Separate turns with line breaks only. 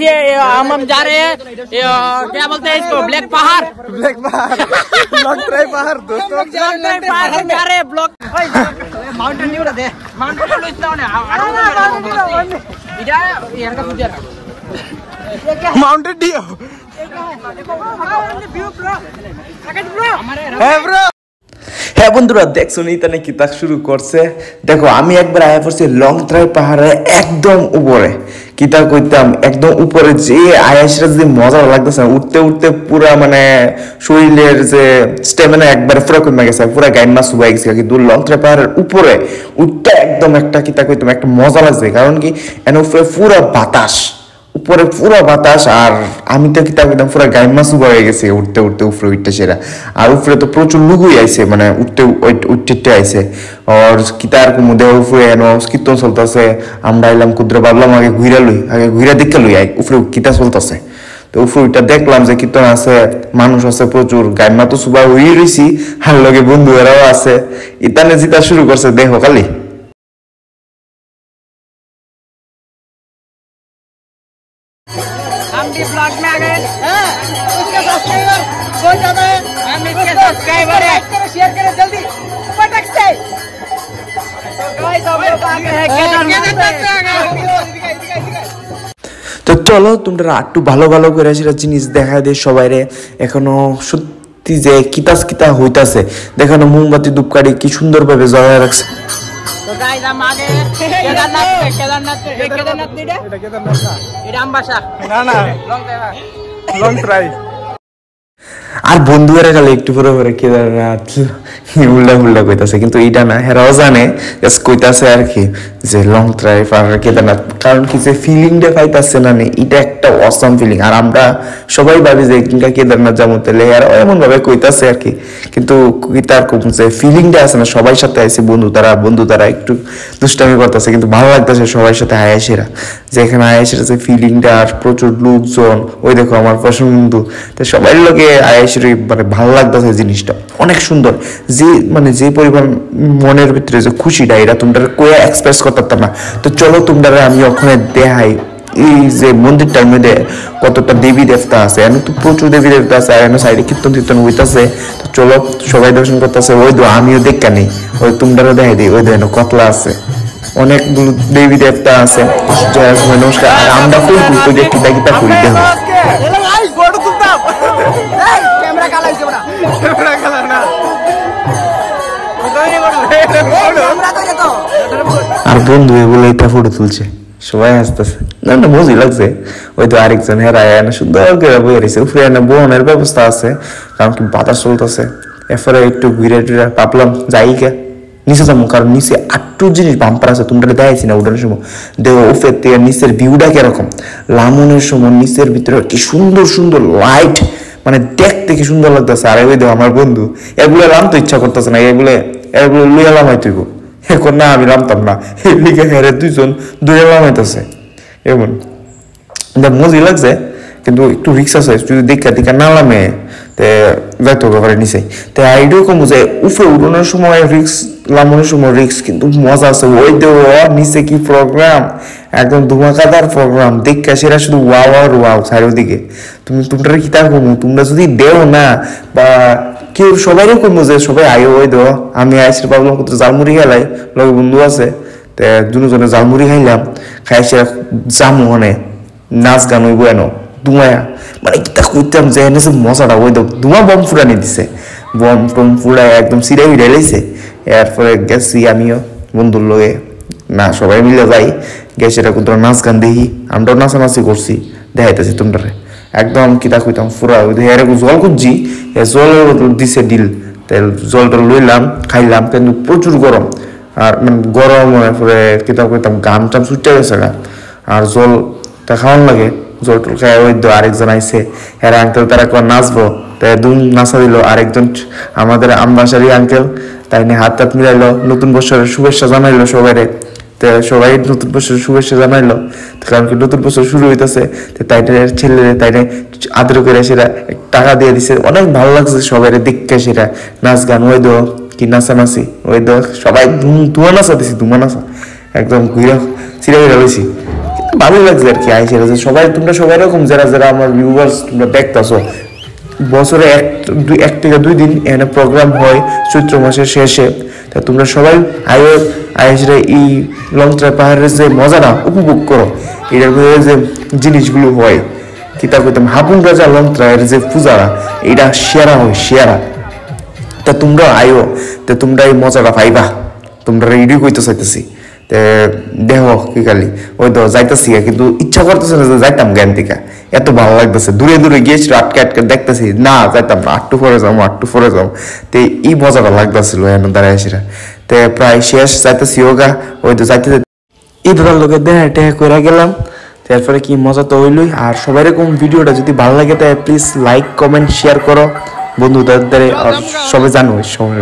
पीछे हम जा रहे हैं क्या बोलते हैं इसको ब्लैक पहाड़
लॉन्ग ड्राइव पहाड़ दोस्तों
जा रहे हैं ब्लॉक माउंटेन ड्यू रहते हैं माउंटेन ड्यू इतना
माउंटेन ड्यू হ্যাঁ বন্ধুরা দেখছো ইতানে কিতা শুরু করছে দেখো আমি একবার আয়া পড়ছি লং ড্রাইভ পাহাড়ে একদম উপরে কিতা কইতাম একদম উপরে যে আয়াসরা যে মজা লাগতেছে উঠতে উঠতে পুরা মানে শরীরের যে স্ট্যামিনা একবার পুরো কমে গেছে পুরা গাইন মাস শুকাই গেছে কিন্তু লং ড্রাইভ পাহাড়ের উপরে উঠতে একদম একটা কিতা কইতাম একটা মজা লাগছে কারণ কি এর উপরে পুরো বাতাস উপরে পুরো বাতাস আর আমি তো কিতা একদম পুরো গাইন মাছ হয়ে গেছে উঠতে উঠতে উপরে উঠতে সেরা আর উপরে তো প্রচুর লুগুই আইছে মানে উঠতে উঠতে আইছে আর কিতার মধ্যে উপরে এনো কীর্তন চলতেছে আমরা এলাম কুদ্রে ভাবলাম আগে ঘুরা দেখে লই আই উপরে কিতা চলতেছে তো উপরে ওইটা দেখলাম যে কীর্তন আছে মানুষ আছে প্রচুর গাইন মা তো সুবা হয়ে রয়েছি আর লগে বন্ধু এরাও আছে ইতানে জিতা শুরু করছে দেখো খালি
हम भी ब्लॉग में आ गए उसके सब्सक्राइबर बहुत ज्यादा है हम इसके सब्सक्राइबर है शेयर करें जल्दी फटक से तो गाइस हम लोग आ गए हैं
তো চলো তোমরা একটু ভালো ভালো করে সেটা জিনিস দেখা দে সবাইরে এখনো সত্যি যে কিতা হইতাছে দেখানো মোমবাতি ধূপকাঠি কি সুন্দর ভাবে জ্বালায় রাখছে
तो गाइस हम आ गए हैं केदारनाथ नहीं है এটা আমবাসা
না
লং ড্রাইভ
আর বন্ধুরা খালি একটু পরে পরে কেদারনাথ উল্টা কইতাছে কিন্তু এটা না হেরাও জানে জাস্ট কইতাছে আর কি যে লং ড্রাইভ আর কেদারনাথ কারণ কি যে ফিলিংটা পাইতাছে না এটা একটা অসম ফিলিং আর আমরা সবাই ভাবি যে কিংবা কেদারনাথ যাবো তাহলে আর এমন ভাবে কইতাছে আর কি কিন্তু তার যে ফিলিংটা আছে না সবাই সাথে আইছে বন্ধু তারা একটু দুষ্টামি করতেছে কিন্তু ভালো লাগতেছে সবার সাথে আয়াসেরা যেখানে আয়াসেরা যে ফিলিংটা আর প্রচুর লোকজন ওই দেখো আমার পছন্দ বন্ধু তো সবাই লোকে আয়াসের মানে ভালো লাগতেছে জিনিসটা অনেক সুন্দর যে পরিমাণ মনের ভিতরে যে খুশিটা এটা তোমরা কোয়া এক্সপ্রেস করতে পারতাম না তো চলো তোমরা আমি ওখানে দেখাই এই যে মন্দিরটার মধ্যে কতটা দেবী দেবতা আছে এখানে তো প্রচুর দেবী দেবতা আছে আর এখানে সাইডে কীর্তন হইতাছে তো চলো সবাই দর্শন করতেছে ওই তো আমিও দেখা নেই ওই তোমরা দেখাই দিই ওই দেখো কতলা আছে অনেকগুলো দেবী দেবতা আছে নমস্কার আর আমরা ফুল ঘুরতে যে কিতা করি দেখো আর বন্ধু এগুলো এটা ফটো তুলছে সবাই হাসতেছে না মজা লাগছে ওই তো আরেকজন হেরায় সুন্দর করে বয়ে রয়েছে উপরে বোনের ব্যবস্থা আছে কারণ কি বাতাস চলতেছে এরপরে একটু ঘুরে টুরে ভাবলাম যাইকে নিচে যাবো কারণ নিচে আটটু জিনিস বাম্পার আছে তোমরা দেখাইছি না উঠানোর সময় দেখো উপরের থেকে নিচের ভিউটা কিরকম লামনের সময় নিচের ভিতরে কি সুন্দর সুন্দর লাইট মানে দেখতে কি সুন্দর লাগতেছে আর ওই দেখো আমার বন্ধু এগুলো নামতে ইচ্ছা করতেছে না এগুলো লুয়া লামাইতেইব এখন না আমি নামতাম না এগুলিকে হেরে দুইজন দুইয়া লামাইতেছে এমন মজি লাগছে কিন্তু একটু রিক্স আছে যদি দেখা না নামে যাইতে পারে নিচে তো আইডিও কম যে উফে উড়ানোর সময় রিক্স লামানোর সময় রিক্স কিন্তু মজা আছে ওই দেও নিচে কি প্রোগ্রাম একদম ধুমাকাদার প্রোগ্রাম দেখা সেটা শুধু ওয়াও আর ওয়াও চারিদিকে তোমরা কি তা কমু তোমরা যদি দেও না বা কেউ সবাইও কমু যে সবাই আয়ো ওই দো আমি আইসি ভাবলাম কত জালমুড়ি খেলাই লগে বন্ধু আছে তো দুজনে জালমুড়ি খাইলাম খাই সে জামু হনে নাচ গান হইব এনো ধুমায়া মানে কিতা কইতাম যে এনে যে মজাটা ওই ধুমা বম ফুটানি দিছে বম টম ফুটায় একদম সিরাই ঢেলাইছে এরপরে গেছি আমিও বন্ধুর লগে না সবাই মিলে যাই গেছে এটা কোথাও নাচ গান দেখি আমরাও নাচানাচি করছি দেখাইতেছি তোমরা একদম কিতা কইতাম ফুরা ওই জল খুঁজছি জল দিছে ডিল তাই জলটা লইলাম খাইলাম কিন্তু প্রচুর গরম আর মানে গরম পরে কিতা কইতাম গান টান ছুটে গেছে গা আর জলটা খাওয়ান লাগে জল টল খাই ওই আরেকজন আইসে হ্যাঁ আঙ্কেল তারা নাচবো তাই দুম নাচা দিল আরেকজন আমাদের আমবাসারি আঙ্কেল তাই নিয়ে হাত মিলাইলো নতুন বছরের শুভেচ্ছা জানাইলো সবাই সবাই নতুন বছর শুভেচ্ছা জানাইলো কারণ কি নতুন বছর শুরু হইতেছে তাই ছেলে তাই আদর করে সেটা টাকা দিয়ে দিছে অনেক ভালো লাগছে সবাই দেখে সেটা নাচ গান ওই দো কি নাচানাচি ওই দো সবাই ধুমা নাচা দিছি ধুমা নাচা একদম ঘুরে চিরা ঘুরে রয়েছি ভালোই লাগছে আর কি আইসে সবাই তোমরা সবাই রকম যারা যারা আমার ভিউয়ার্স তোমরা দেখতেছো বছরে এক থেকে 2 দিন এখানে প্রোগ্রাম হয় চৈত্র মাসের শেষে। তা তোমরা সবাই আইসরে এই লংত্রা পাহাড়ের যে মজাটা উপভোগ করো। এটার ভিতরে যে জিনিসগুলো হয় কি তা কইতাম হাবুন রাজা লংত্রায়ের যে পূজারা এটা সেরা হয় সেরা। তা তোমরা আইও তা তোমরা এই মজাটা পাইবা তোমরা রেডি কইতে চাইতেছি দেখো কি খালি ওই তো যাইতেছি কিন্তু ইচ্ছা করতেছে না যে যাইতাম জ্ঞান থেকে এত ভালো লাগতেছে দূরে দূরে গিয়েছিল আটকে আটকে দেখতেছি না যাইতাম না একটু পরে যাবো তো এই মজাটা লাগতেছিল এখন দাঁড়ায় আসিরা তো প্রায় শেষ যাইতেছি ওগা ওই তো যাইতে এই দাদার লোকের দেখা টেহা করে গেলাম। তারপরে কি মজা তো হইলই। আর সবাই এরকম ভিডিওটা যদি ভালো লাগে তাহলে প্লিজ লাইক কমেন্ট শেয়ার করো বন্ধুদের দ্বারা আর সবাই জানো সবাই